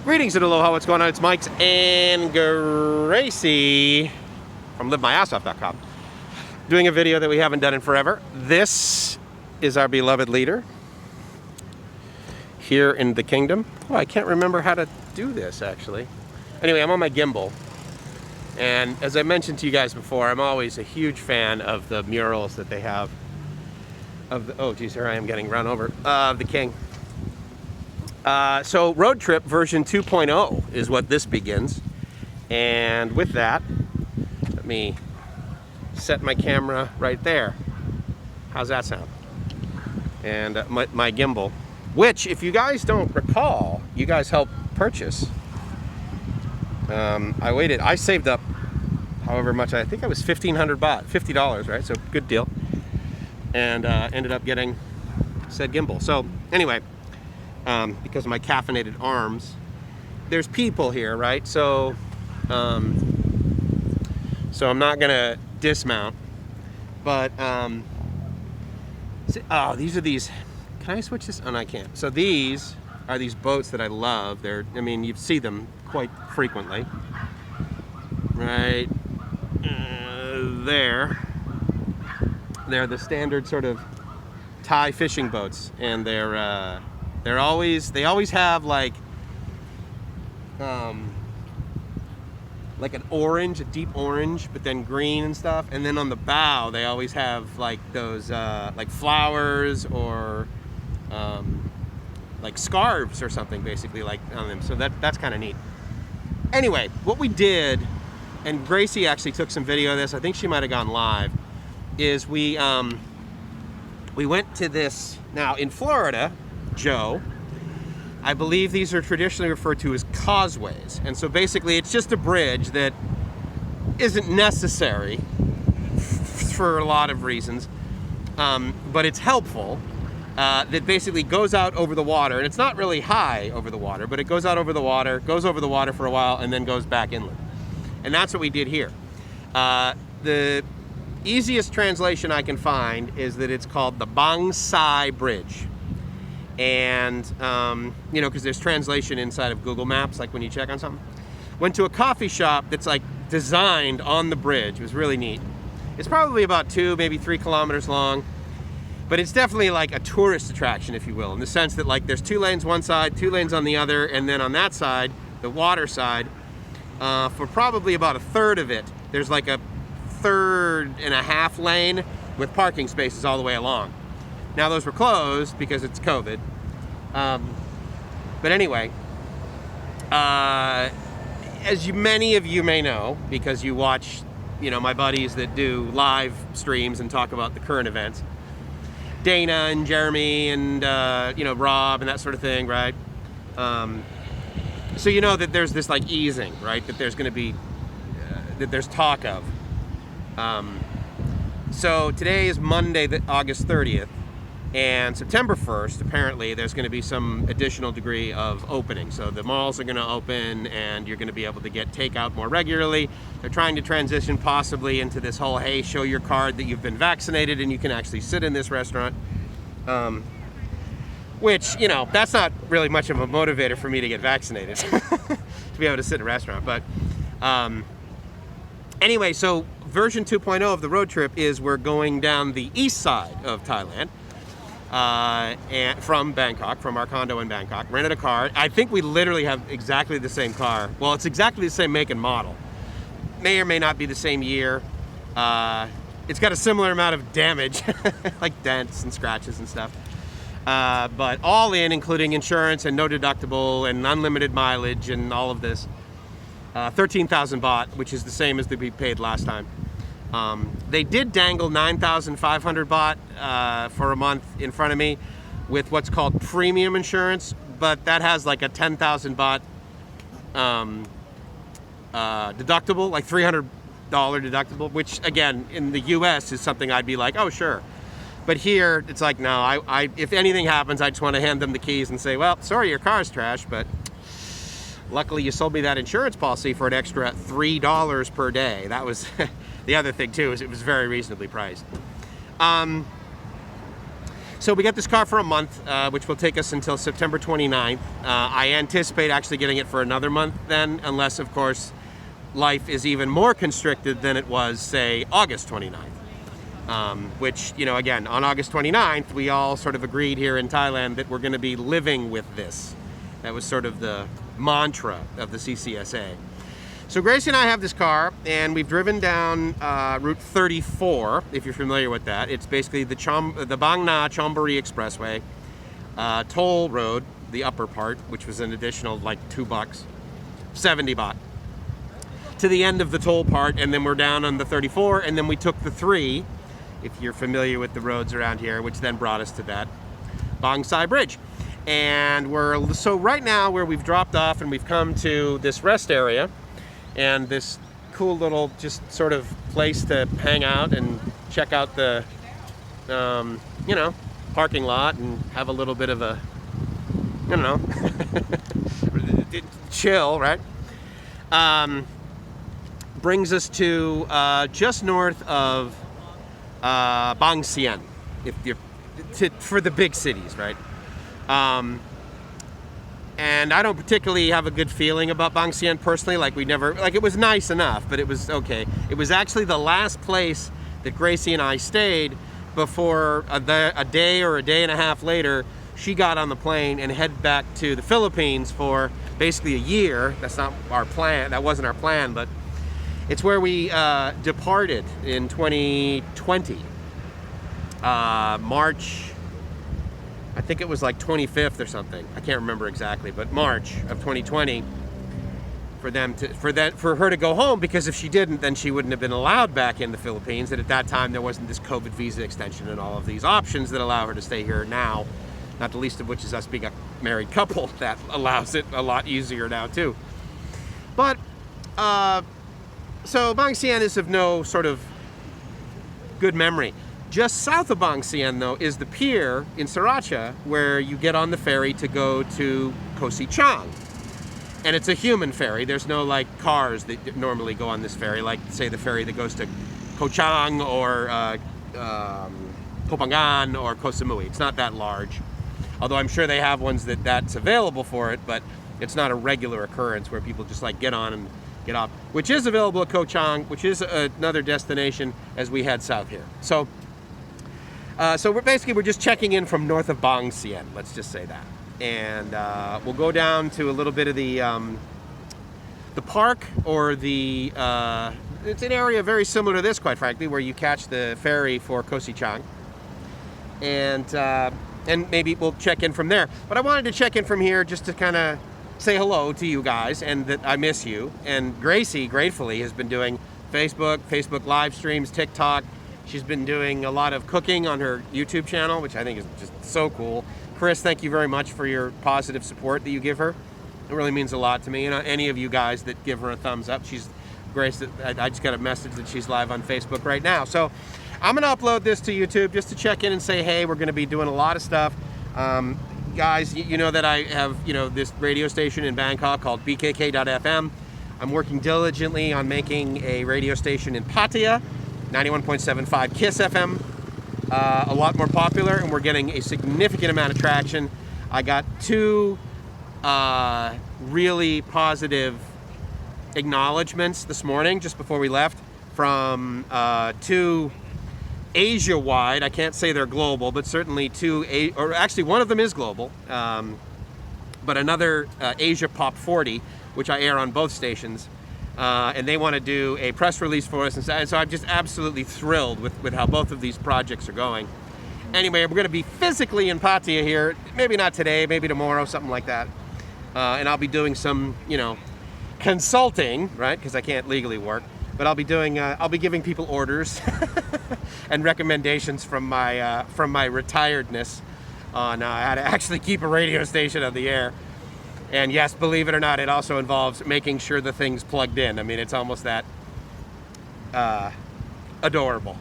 Greetings and aloha, what's going on? It's Mike's and Gracie from livemyassoff.com. Doing a video that we haven't done in forever. This is our beloved leader here in the kingdom. Oh, I can't remember how to do this actually. Anyway, I'm on my gimbal. And as I mentioned to you guys before, I'm always a huge fan of the murals that they have of the, oh geez, here I am getting run over, of the king. So road trip version 2.0 is what this begins. And with that, let me set my camera right there. How's that sound? And my gimbal, which if you guys don't recall, you guys helped purchase. I saved up however much, I think I was 1,500 baht, $50, right? So good deal. And ended up getting said gimbal. So anyway, because of my caffeinated arms, there's people here, right? So so I'm not gonna dismount, but oh, these are these, can I switch this? Oh, no, I can't. So these are these boats that I love. They're, I mean, you see them quite frequently, right there. They're the standard sort of Thai fishing boats, and they always have like an orange, a deep orange, but then green and stuff. And then on the bow, they always have like those like flowers or like scarves or something, basically, like on them. So that's kind of neat. Anyway, what we did, and Gracie actually took some video of this. I think she might have gone live. Is we went to this, now in Florida, Joe, I believe these are traditionally referred to as causeways. And so basically it's just a bridge that isn't necessary for a lot of reasons, but it's helpful, that basically goes out over the water. And it's not really high over the water, but it goes out over the water, goes over the water for a while, and then goes back inland. And that's what we did here. The easiest translation I can find is that it's called the Bang Saen Bridge. And, you know, because there's translation inside of Google Maps, like when you check on something. Went to a coffee shop that's like designed on the bridge. It was really neat. It's probably about 2, maybe 3 kilometers long, but it's definitely like a tourist attraction, if you will, in the sense that like there's 2 lanes one side, 2 lanes on the other, and then on that side, the water side, for probably about a third of it, there's like a 1.5 lane with parking spaces all the way along. Now those were closed because it's COVID. But anyway, as many of you may know, because you watch, you know, my buddies that do live streams and talk about the current events, Dana and Jeremy and, you know, Rob and that sort of thing, right? So you know that there's this like easing, right? That there's gonna be, that there's talk of. So today is Monday, August 30th, and September 1st, apparently, there's going to be some additional degree of opening. So the malls are going to open, and you're going to be able to get takeout more regularly. They're trying to transition possibly into this whole, hey, show your card that you've been vaccinated, and you can actually sit in this restaurant. Which, you know, that's not really much of a motivator for me to get vaccinated, to be able to sit in a restaurant. But anyway, so version 2.0 of the road trip is we're going down the east side of Thailand, and from Bangkok, from our condo in Bangkok. Rented a car. I think we literally have exactly the same car. Well, it's exactly the same make and model. May or may not be the same year. It's got a similar amount of damage, like dents and scratches and stuff. But all in, including insurance and no deductible and unlimited mileage and all of this. 13,000 baht, which is the same as we paid last time. They did dangle 9,500 baht for a month in front of me with what's called premium insurance, but that has like a 10,000 baht deductible, like $300 deductible, which again, in the US is something I'd be like, oh sure. But here, it's like, no, I if anything happens, I just want to hand them the keys and say, well, sorry, your car's trash, but luckily you sold me that insurance policy for an extra $3 per day. That was the other thing too, is it was very reasonably priced. So we got this car for a month, which will take us until September 29th. I anticipate actually getting it for another month then, unless, of course, life is even more constricted than it was, say, August 29th. Which, you know, again, on August 29th, we all sort of agreed here in Thailand that we're going to be living with this. That was sort of the mantra of the CCSA. So Gracie and I have this car, and we've driven down Route 34, if you're familiar with that. It's basically the Bang Na Chonburi Expressway, toll road, the upper part, which was an additional like $2, 70 baht, to the end of the toll part, and then we're down on the 34, and then we took the 3, if you're familiar with the roads around here, which then brought us to that Bang Saen Bridge. And so right now where we've dropped off and we've come to this rest area, and this cool little just sort of place to hang out and check out the, you know, parking lot and have a little bit of a, I don't know, chill, right? Brings us to just north of Bang Saen, if you're for the big cities, right? And I don't particularly have a good feeling about Bang Saen personally. Like, it was nice enough, but it was okay. It was actually the last place that Gracie and I stayed before a day or a day and a half later, she got on the plane and headed back to the Philippines for basically a year. That's not our plan. That wasn't our plan, but it's where we departed in 2020. March, I think it was like 25th or something. I can't remember exactly, but March of 2020 for her to go home, because if she didn't, then she wouldn't have been allowed back in the Philippines. And at that time, there wasn't this COVID visa extension and all of these options that allow her to stay here now. Not the least of which is us being a married couple. That allows it a lot easier now too. But so Bang Saen is of no sort of good memory. Just south of Bang Saen, though, is the pier in Sriracha, where you get on the ferry to go to Koh Chang. And it's a human ferry. There's no, like, cars that normally go on this ferry, like, say, the ferry that goes to Koh Chang or Koh Phangan or Koh Samui. It's not that large. Although I'm sure they have ones that's available for it, but it's not a regular occurrence where people just, like, get on and get off, which is available at Koh Chang, which is another destination as we head south here. So we're just checking in from north of Bang Saen, let's just say that. And we'll go down to a little bit of the park, or it's an area very similar to this, quite frankly, where you catch the ferry for Koh Chang. And maybe we'll check in from there. But I wanted to check in from here just to kind of say hello to you guys, and that I miss you. And Gracie, gratefully, has been doing Facebook live streams, TikTok. She's been doing a lot of cooking on her YouTube channel, which I think is just so cool. Chris, thank you very much for your positive support that you give her. It really means a lot to me. And any of you guys that give her a thumbs up, Grace, I just got a message that she's live on Facebook right now. So I'm gonna upload this to YouTube just to check in and say, hey, we're gonna be doing a lot of stuff. Guys, you know that I have, this radio station in Bangkok called bkk.fm. I'm working diligently on making a radio station in Pattaya, 91.75 KISS FM, a lot more popular, and we're getting a significant amount of traction. I got 2 really positive acknowledgements this morning, just before we left, from 2 Asia-wide. I can't say they're global, but certainly 2, or actually one of them is global, but another Asia Pop 40, which I air on both stations. And they want to do a press release for us, and so I'm just absolutely thrilled with how both of these projects are going. Anyway, we're going to be physically in Pattaya here, maybe not today, maybe tomorrow, something like that. And I'll be doing some, consulting, right? Because I can't legally work, but I'll be giving people orders and recommendations from my retiredness on how to actually keep a radio station on the air. And yes, believe it or not, it also involves making sure the thing's plugged in. I mean, it's almost that adorable.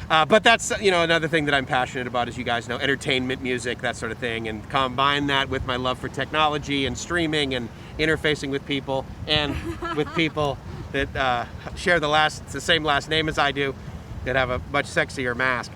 But that's, another thing that I'm passionate about, as you guys know, entertainment, music, that sort of thing. And combine that with my love for technology and streaming and interfacing with people, and with people that share the same last name as I do, that have a much sexier mask.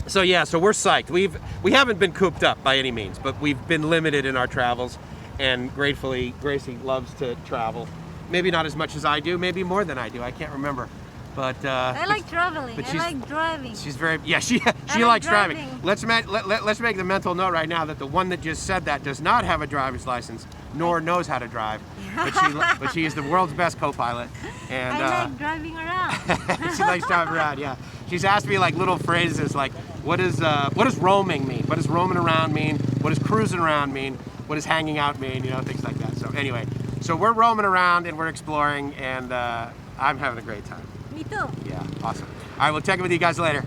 So yeah, so we're psyched. We haven't been cooped up by any means, but we've been limited in our travels, and gratefully Gracie loves to travel. Maybe not as much as I do, maybe more than I do. I can't remember. But I like traveling. but I like driving. She's very she like likes driving. driving. Let's make the mental note right now that the one that just said that does not have a driver's license nor knows how to drive. But she is the world's best co-pilot. And I like driving around. she likes driving around. Yeah. She's asked me like little phrases like what does roaming mean? What does roaming around mean? What does cruising around mean? What does hanging out mean? You know, things like that. So anyway, so we're roaming around and we're exploring, and I'm having a great time. Me too. Yeah, awesome. All right, we'll check in with you guys later.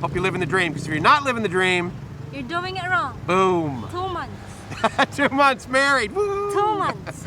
Hope you're living the dream, because if you're not living the dream, You're doing it wrong. boom. 2 months. 2 months married. Woo! 2 months.